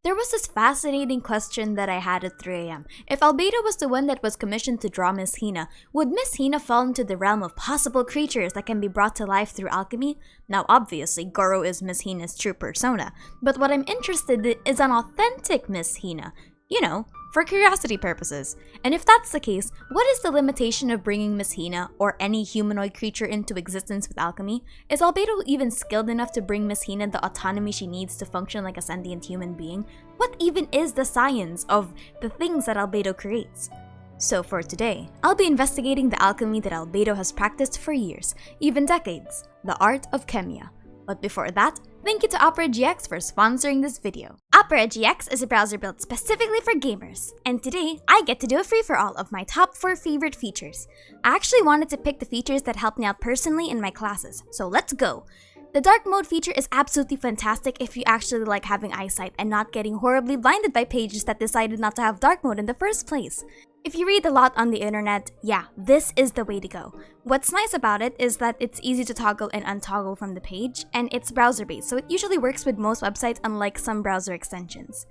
There was this fascinating question that I had at 3 AM. If Albedo was the one that was commissioned to draw Miss Hina, would Miss Hina fall into the realm of possible creatures that can be brought to life through alchemy? Now obviously, Goro is Miss Hina's true persona, but what I'm interested in is an authentic Miss Hina. You know, for curiosity purposes. And if that's the case, what is the limitation of bringing Miss Hina, or any humanoid creature, into existence with alchemy? Is Albedo even skilled enough to bring Miss Hina the autonomy she needs to function like a sentient human being? What even is the science of the things that Albedo creates? So for today, I'll be investigating the alchemy that Albedo has practiced for years, even decades, the Art of Khemia. But before that, thank you to Opera GX for sponsoring this video. Opera GX is a browser built specifically for gamers, and today I get to do a free-for-all of my top 4 favorite features. I actually wanted to pick the features that helped me out personally in my classes, so let's go! The dark mode feature is absolutely fantastic if you actually like having eyesight and not getting horribly blinded by pages that decided not to have dark mode in the first place. If you read a lot on the internet, yeah, this is the way to go. What's nice about it is that it's easy to toggle and untoggle from the page, and it's browser-based, so it usually works with most websites unlike some browser extensions.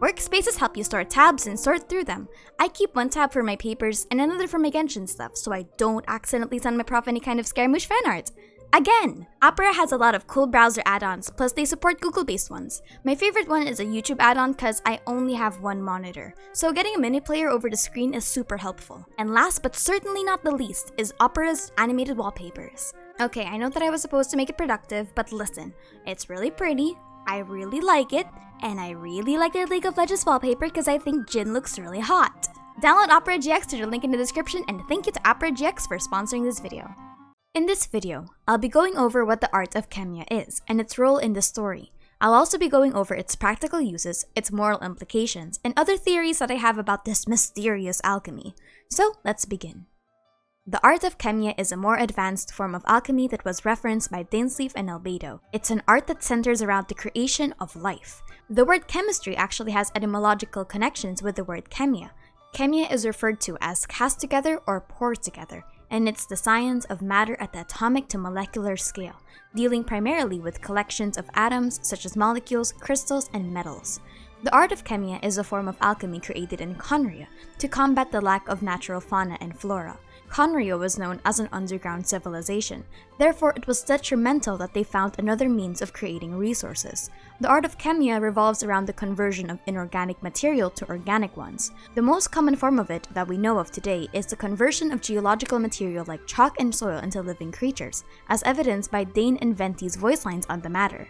WORKSPACES help you store tabs and sort through them. I keep one tab for my papers and another for my Genshin stuff, so I don't accidentally send my prof any kind of scaramouche fan art. Again, Opera has a lot of cool browser add-ons, plus they support Google-based ones. My favorite one is a YouTube add-on cause I only have one monitor, so getting a mini player over the screen is super helpful. And last but certainly not the least is Opera's animated wallpapers. Okay, I know that I was supposed to make it productive, but listen, it's really pretty, I really like it, and I really like their League of Legends wallpaper because I think Jin looks really hot. Download Opera GX through the link in the description, and thank you to Opera GX for sponsoring this video. In this video, I'll be going over what the Art of Khemia is and its role in the story. I'll also be going over its practical uses, its moral implications, and other theories that I have about this mysterious alchemy. So let's begin. The Art of Khemia is a more advanced form of alchemy that was referenced by Dainsleif and Albedo. It's an art that centers around the creation of life. The word chemistry actually has etymological connections with the word khemia. Khemia is referred to as cast together or pour together, and it's the science of matter at the atomic to molecular scale, dealing primarily with collections of atoms such as molecules, crystals, and metals. The Art of Khemia is a form of alchemy created in Khonria to combat the lack of natural fauna and flora. Khonria was known as an underground civilization, therefore it was detrimental that they found another means of creating resources. The Art of Khemia revolves around the conversion of inorganic material to organic ones. The most common form of it that we know of today is the conversion of geological material like chalk and soil into living creatures, as evidenced by Dane and Venti's voice lines on the matter.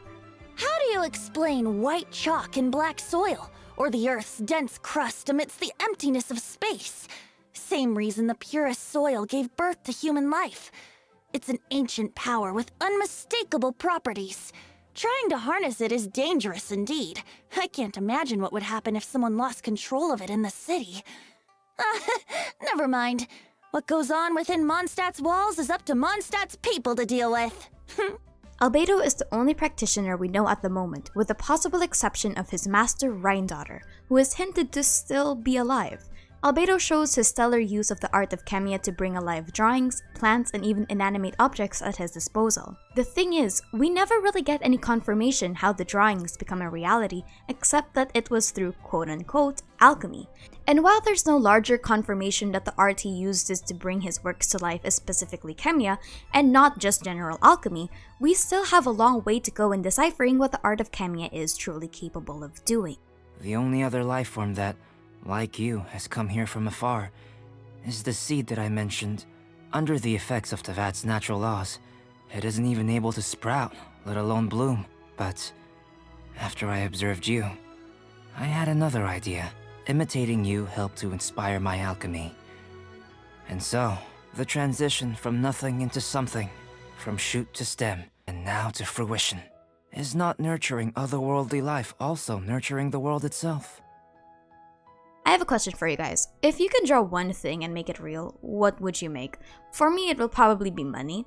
How do you explain white chalk and black soil, or the Earth's dense crust amidst the emptiness of space? Same reason the purest soil gave birth to human life. It's an ancient power with unmistakable properties. Trying to harness it is dangerous indeed. I can't imagine what would happen if someone lost control of it in the city. Never mind. What goes on within Mondstadt's walls is up to Mondstadt's people to deal with. Albedo is the only practitioner we know at the moment, with the possible exception of his master Rhindaughter, who is hinted to still be alive. Albedo shows his stellar use of the Art of Khemia to bring alive drawings, plants, and even inanimate objects at his disposal. The thing is, we never really get any confirmation how the drawings become a reality, except that it was through quote-unquote alchemy. And while there's no larger confirmation that the art he uses to bring his works to life is specifically Khemia, and not just general alchemy, we still have a long way to go in deciphering what the Art of Khemia is truly capable of doing. The only other life form that, like you, has come here from afar, is the seed that I mentioned. Under the effects of Tevat's natural laws, it isn't even able to sprout, let alone bloom. But after I observed you, I had another idea. Imitating you helped to inspire my alchemy. And so, the transition from nothing into something, from shoot to stem, and now to fruition, is not nurturing otherworldly life also nurturing the world itself? I have a question for you guys. If you could draw one thing and make it real, what would you make? For me, it will probably be money.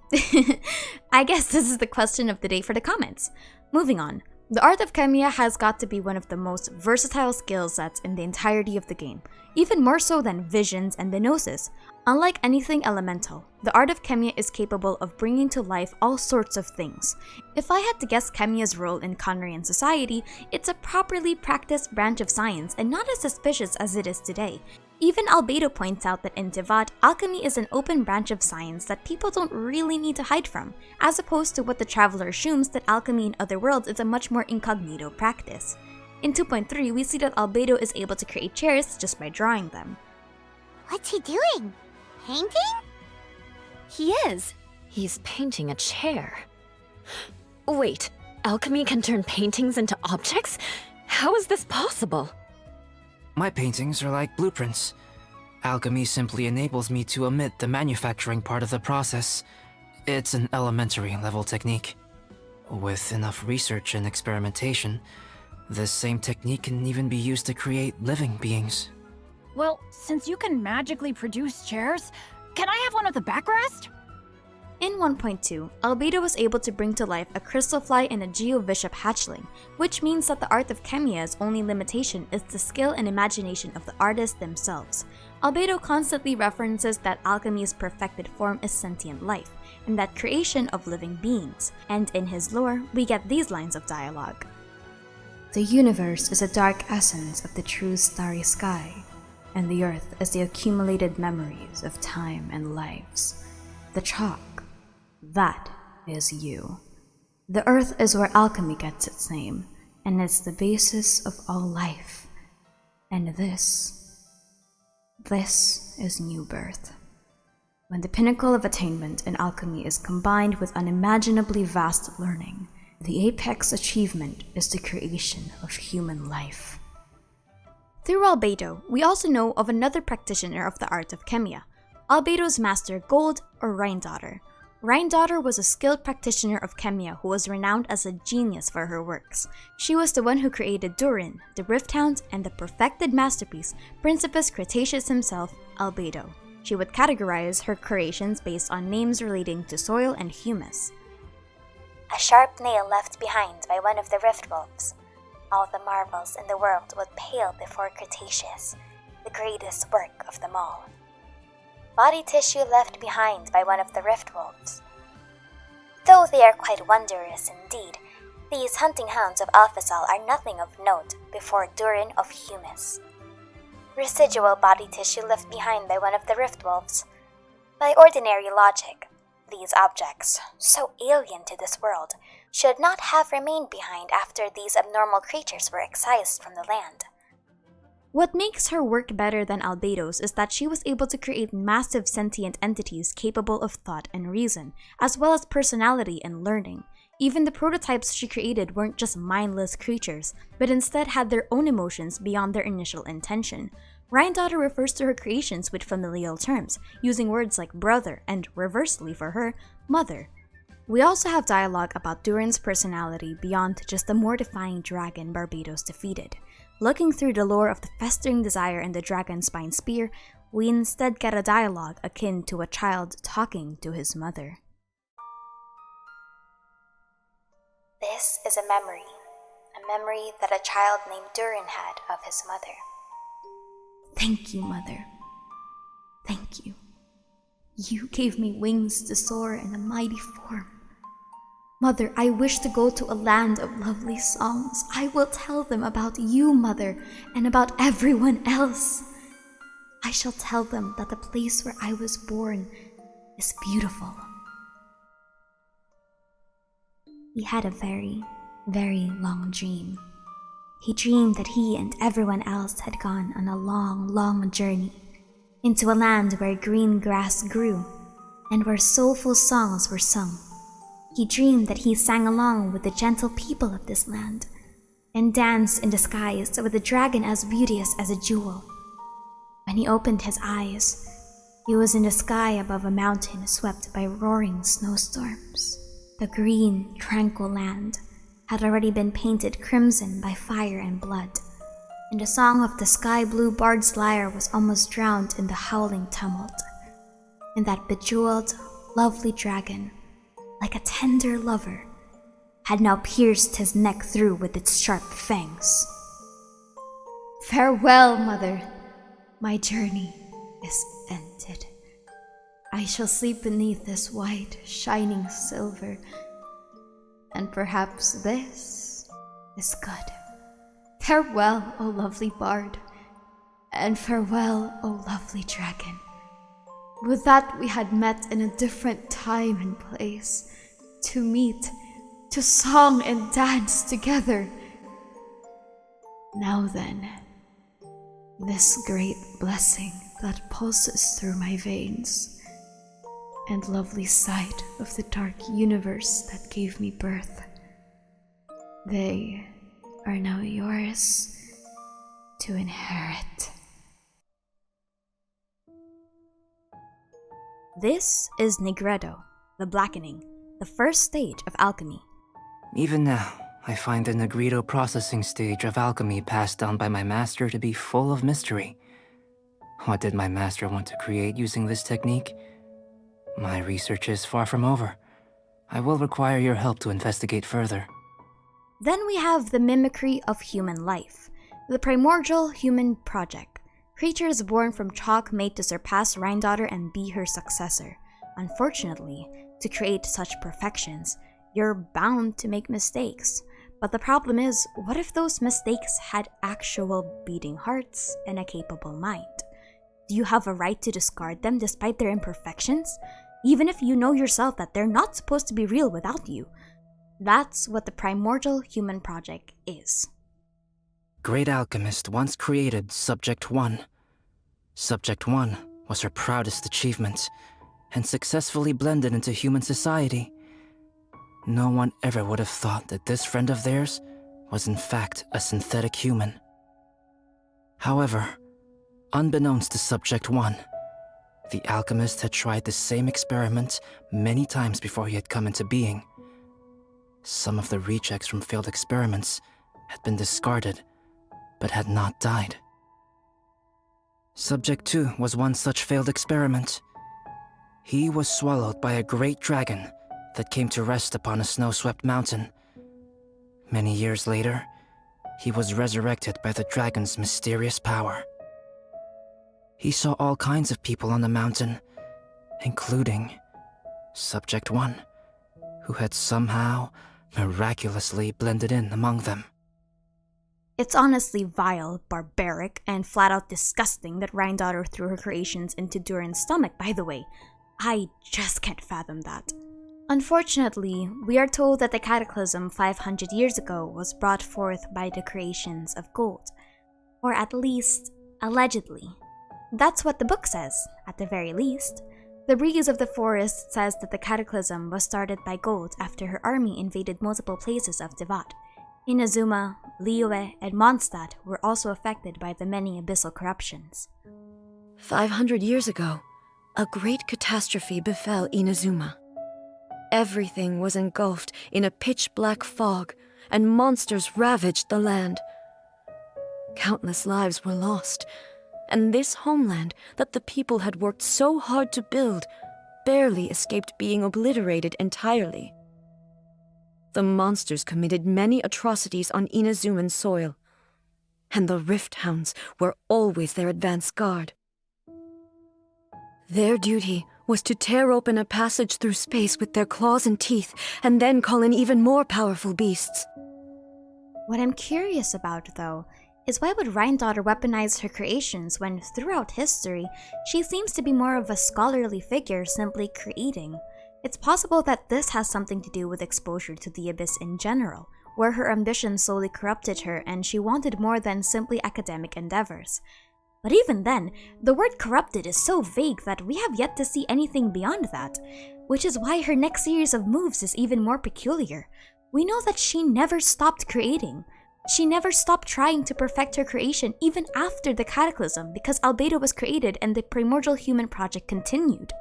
I guess this is the question of the day for the comments. Moving on. The Art of Khemia has got to be one of the most versatile skill sets in the entirety of the game, even more so than Visions and the Gnosis. Unlike anything elemental, the art of Khemia is capable of bringing to life all sorts of things. If I had to guess Khemia's role in Khaenri'ahn society, it's a properly practiced branch of science and not as suspicious as it is today. Even ALBEDO points out that in Teyvat, alchemy is an open branch of science that people don't really need to hide from, as opposed to what the traveler assumes that alchemy in other worlds is a much more incognito practice. In 2.3, we see that ALBEDO is able to create chairs just by drawing them. What's he doing? Painting? He is. He's painting a chair. Wait, alchemy can turn paintings into objects? How is this possible? My paintings are like blueprints. Alchemy simply enables me to omit the manufacturing part of the process. It's an elementary level technique. With enough research and experimentation, this same technique can even be used to create living beings. Well, since you can magically produce chairs, can I have one with a backrest? In 1.2, ALBEDO was able to bring to life a crystal fly and a geovishap hatchling, which means that the art of Khemia's only limitation is the skill and imagination of the artists themselves. ALBEDO constantly references that alchemy's perfected form is sentient life, and that creation of living beings, and in his lore, we get these lines of dialogue. The universe is a dark essence of the true starry sky, and the earth is the accumulated memories of time and lives. The chalk, that is you. The earth is where alchemy gets its name, and it's the basis of all life. And this is new birth. When the pinnacle of attainment in alchemy is combined with unimaginably vast learning, the apex achievement is the creation of human life. Through ALBEDO, we also know of another practitioner of the art of Khemia, ALBEDO's master Gold or Rhindaughter. Rhindaughter was a skilled practitioner of Khemia who was renowned as a genius for her works. She was the one who created Durin, the Rift Hound, and the perfected masterpiece, Principus Cretaceous himself, ALBEDO. She would categorize her creations based on names relating to soil and humus. A sharp nail left behind by one of the Rift Wolves. All the marvels in the world would pale before Cretaceous, the greatest work of them all. Body tissue left behind by one of the Rift Wolves. Though they are quite wondrous indeed, these hunting hounds of Alphazal are nothing of note before Durin of humus. Residual body tissue left behind by one of the Rift Wolves. By ordinary logic, these objects, so alien to this world, should not have remained behind after these abnormal creatures were excised from the land. What makes her work better than ALBEDO's is that she was able to create massive sentient entities capable of thought and reason, as well as personality and learning. Even the prototypes she created weren't just mindless creatures, but instead had their own emotions beyond their initial intention. Rhindaughter refers to her creations with familial terms, using words like brother and, reversely for her, mother. We also have dialogue about Durin's personality beyond just the mortifying dragon Barbados defeated. Looking through the lore of the festering desire and the dragon spine spear, we instead get a dialogue akin to a child talking to his mother. This is a memory that a child named Durin had of his mother. Thank you, Mother. Thank you. You gave me wings to soar in a mighty form. Mother, I wish to go to a land of lovely songs. I will tell them about you, Mother, and about everyone else. I shall tell them that the place where I was born is beautiful. He had a very, very long dream. He dreamed that he and everyone else had gone on a long, long journey into a land where green grass grew and where soulful songs were sung. He dreamed that he sang along with the gentle people of this land and danced in the skies with a dragon as beauteous as a jewel. When he opened his eyes, he was in the sky above a mountain swept by roaring snowstorms. The green, tranquil land had already been painted crimson by fire and blood, and the song of the sky-blue bard's lyre was almost drowned in the howling tumult. And that bejeweled, lovely dragon, like a tender lover, had now pierced his neck through with its sharp fangs. Farewell, Mother. My journey is ended. I shall sleep beneath this white, shining silver. And perhaps this is good. Farewell, O lovely bard. And farewell, O lovely dragon. Would that we had met in a different time and place, to meet, to song and dance together. Now then, this great blessing that pulses through my veins, and lovely sight of the dark universe that gave me birth, they are now yours to inherit. This is Nigredo, the Blackening, the first stage of alchemy. Even now, I find the Nigredo processing stage of alchemy passed down by my master to be full of mystery. What did my master want to create using this technique? My research is far from over. I will require your help to investigate further. Then we have the mimicry of human life, the primordial human project. Creatures born from chalk made to surpass Rhine-daughter and be her successor. Unfortunately, to create such perfections, you're bound to make mistakes. But the problem is, what if those mistakes had actual beating hearts and a capable mind? Do you have a right to discard them despite their imperfections? Even if you know yourself that they're not supposed to be real without you. That's what the primordial human project is. Great alchemist once created Subject 1. Subject 1 was her proudest achievement, and successfully blended into human society. No one ever would have thought that this friend of theirs was in fact a synthetic human. However, unbeknownst to Subject 1, the alchemist had tried the same experiment many times before he had come into being. Some of the rejects from failed experiments had been discarded, but had not died. Subject 2 was one such failed experiment. He was swallowed by a great dragon that came to rest upon a snow-swept mountain. Many years later, he was resurrected by the dragon's mysterious power. He saw all kinds of people on the mountain, including Subject 1, who had somehow miraculously blended in among them. It's honestly vile, barbaric, and flat-out disgusting that Rhine-daughter threw her creations into Durin's stomach, by the way. I just can't fathom that. Unfortunately, we are told that the cataclysm 500 years ago was brought forth by the creations of gold. Or at least, allegedly. That's what the book says, at the very least. The breeze of the forest says that the cataclysm was started by gold after her army invaded multiple places of Tevat. Inazuma, Liyue, and Mondstadt were also affected by the many abyssal corruptions. 500 years ago, a great catastrophe befell Inazuma. Everything was engulfed in a pitch-black fog, and monsters ravaged the land. Countless lives were lost, and this homeland that the people had worked so hard to build barely escaped being obliterated entirely. The monsters committed many atrocities on Inazuman soil, and the Rift Hounds were always their advance guard. Their duty was to tear open a passage through space with their claws and teeth, and then call in even more powerful beasts. What I'm curious about, though, is why would Rhine-daughter weaponize her creations when, throughout history, she seems to be more of a scholarly figure simply creating? It's possible that this has something to do with exposure to the Abyss in general, where her ambition slowly corrupted her and she wanted more than simply academic endeavors. But even then, the word corrupted is so vague that we have yet to see anything beyond that, which is why her next series of moves is even more peculiar. We know that she never stopped creating. She never stopped trying to perfect her creation even after the Cataclysm because ALBEDO was created and the primordial human project continued.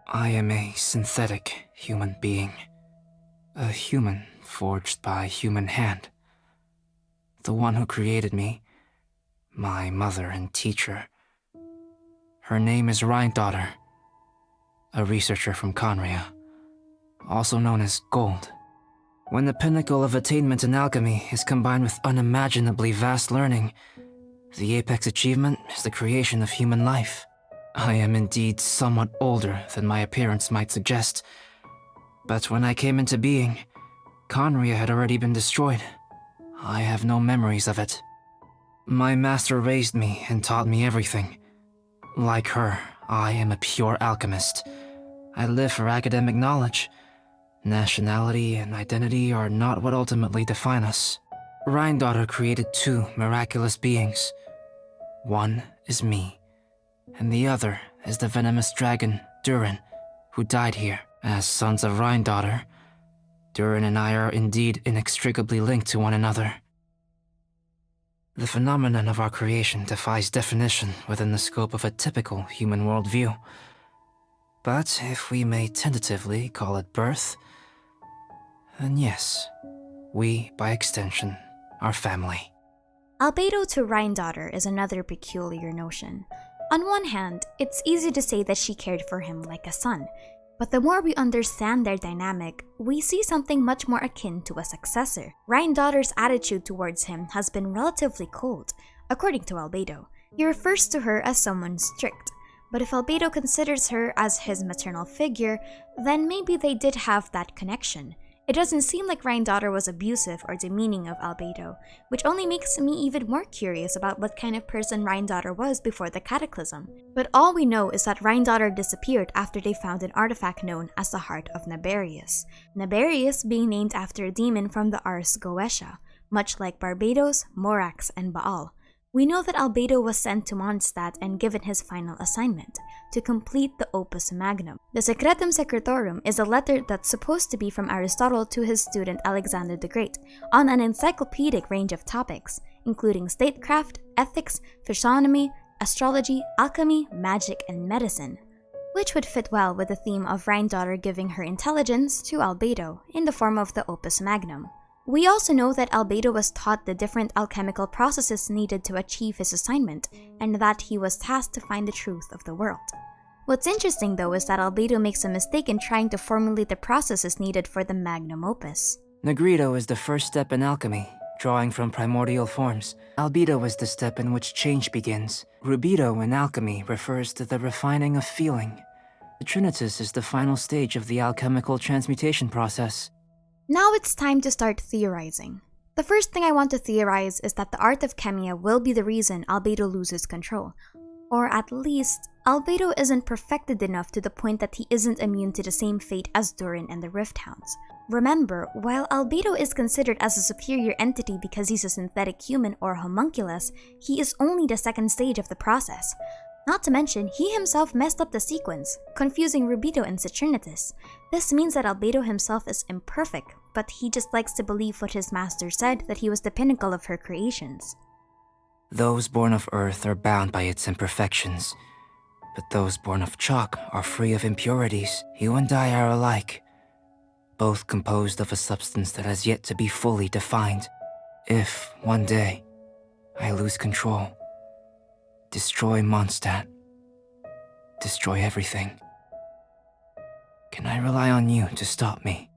I am a synthetic human being. A human forged by human hand. The one who created me, my mother and teacher. Her name is Rhine-daughter, a researcher from Conria, also known as Gold. When the pinnacle of attainment in alchemy is combined with unimaginably vast learning, the apex achievement is the creation of human life. I am indeed somewhat older than my appearance might suggest, but when I came into being, Conria had already been destroyed. I have no memories of it. My master raised me and taught me everything. Like her, I am a pure alchemist. I live for academic knowledge. Nationality and identity are not what ultimately define us. Rheindaughtr created two miraculous beings. One is me, and the other is the venomous dragon, Durin, who died here. As sons of Rheindaughtr, Durin and I are indeed inextricably linked to one another. The phenomenon of our creation defies definition within the scope of a typical human worldview. But if we may tentatively call it birth, then yes, we, by extension, are family. Albedo to Rheindaughtr is another peculiar notion. On one hand, it's easy to say that she cared for him like a son, but the more we understand their dynamic, we see something much more akin to a successor. Rheindaughtrs' attitude towards him has been relatively cold, according to Albedo. He refers to her as someone strict, but if Albedo considers her as his maternal figure, then maybe they did have that connection. It doesn't seem like Rheindaughtr was abusive or demeaning of Albedo, which only makes me even more curious about what kind of person Rheindaughtr was before the cataclysm. But all we know is that Rheindaughtr disappeared after they found an artifact known as the Heart of Naberius. Naberius being named after a demon from the Ars Goetia, much like Barbados, Morax, and Baal. We know that Albedo was sent to Mondstadt and given his final assignment, to complete the Opus Magnum. The Secretum Secretorum is a letter that's supposed to be from Aristotle to his student Alexander the Great, on an encyclopedic range of topics, including statecraft, ethics, physiognomy, astrology, alchemy, magic, and medicine, which would fit well with the theme of Rheindaughtr giving her intelligence to Albedo in the form of the Opus Magnum. We also know that Albedo was taught the different alchemical processes needed to achieve his assignment, and that he was tasked to find the truth of the world. What's interesting though is that Albedo makes a mistake in trying to formulate the processes needed for the magnum opus. Negredo is the first step in alchemy, drawing from primordial forms. Albedo is the step in which change begins. Rubedo in alchemy refers to the refining of feeling. The Trinitas is the final stage of the alchemical transmutation process. Now it's time to start theorizing. The first thing I want to theorize is that the Art of Khemia will be the reason Albedo loses control. Or at least, Albedo isn't perfected enough to the point that he isn't immune to the same fate as Durin and the Rift Hounds. Remember, while Albedo is considered as a superior entity because he's a synthetic human or homunculus, he is only the second stage of the process. Not to mention, he himself messed up the sequence, confusing Rubedo and Saturnitus. This means that Albedo himself is imperfect, but he just likes to believe what his master said, that he was the pinnacle of her creations. Those born of Earth are bound by its imperfections, but those born of chalk are free of impurities. You and I are alike, both composed of a substance that has yet to be fully defined. If, one day, I lose control, destroy Mondstadt, destroy everything, can I rely on you to stop me?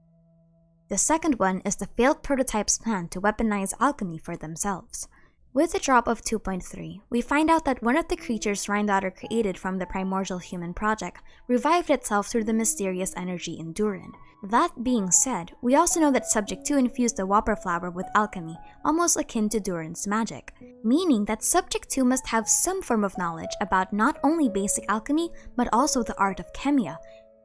The second one is the failed prototype's plan to weaponize alchemy for themselves. With a drop of 2.3, we find out that one of the creatures Rheindaughtr created from the primordial human project revived itself through the mysterious energy in Durin. That being said, we also know that Subject 2 infused the Whopper flower with alchemy, almost akin to Durin's magic, meaning that Subject 2 must have some form of knowledge about not only basic alchemy, but also the Art of Khemia.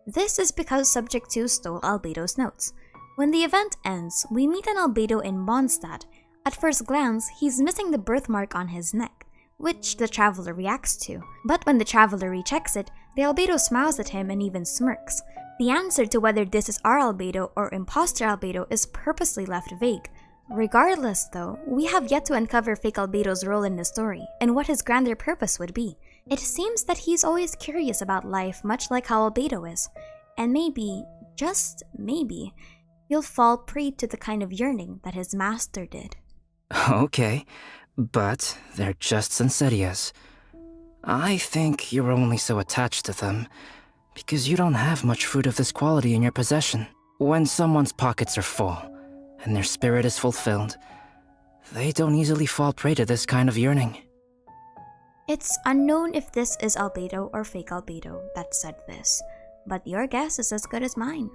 This is because Subject 2 stole Albedo's notes. When the event ends, we meet an Albedo in Mondstadt. At first glance, he's missing the birthmark on his neck, which the traveler reacts to. But when the traveler rechecks it, the Albedo smiles at him and even smirks. The answer to whether this is our Albedo or imposter Albedo is purposely left vague. Regardless though, we have yet to uncover fake Albedo's role in the story, and what his grander purpose would be. It seems that he's always curious about life, much like how Albedo is. And maybe, just maybe, he'll fall prey to the kind of yearning that his master did. Okay, but they're just Sensetias. I think you're only so attached to them because you don't have much fruit of this quality in your possession. When someone's pockets are full and their spirit is fulfilled, they don't easily fall prey to this kind of yearning. It's unknown if this is Albedo or fake Albedo that said this, but your guess is as good as mine.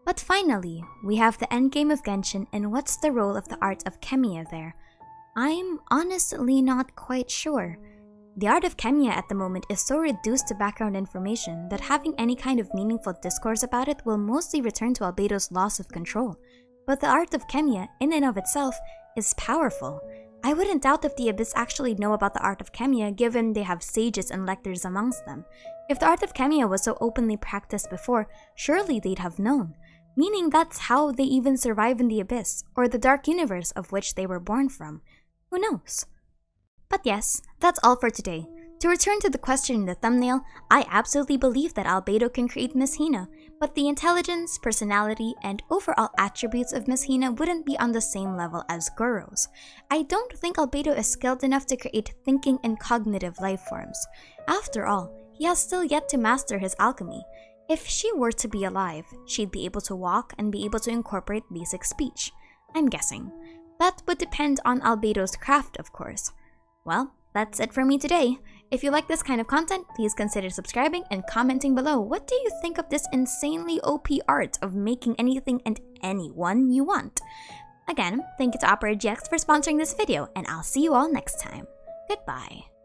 But finally, we have the endgame of Genshin, and what's the role of the Art of Khemia there? I'm honestly not quite sure. The Art of Khemia at the moment is so reduced to background information that having any kind of meaningful discourse about it will mostly return to Albedo's loss of control. But the Art of Khemia, in and of itself, is powerful. I wouldn't doubt if the Abyss actually know about the Art of Khemia, given they have sages and lectors amongst them. If the Art of Khemia was so openly practiced before, surely they'd have known. Meaning that's how they even survive in the Abyss, or the dark universe of which they were born from. Who knows? But yes, that's all for today. To return to the question in the thumbnail, I absolutely believe that Albedo can create Miss Hina, but the intelligence, personality, and overall attributes of Miss Hina wouldn't be on the same level as Guro's. I don't think Albedo is skilled enough to create thinking and cognitive life forms. After all, he has still yet to master his alchemy. If she were to be alive, she'd be able to walk and be able to incorporate basic speech. I'm guessing. That would depend on Albedo's craft, of course. Well, that's it for me today. If you like this kind of content, please consider subscribing and commenting below. What do you think of this insanely OP art of making anything and anyone you want? Again, thank you to OperaGX for sponsoring this video, and I'll see you all next time. Goodbye.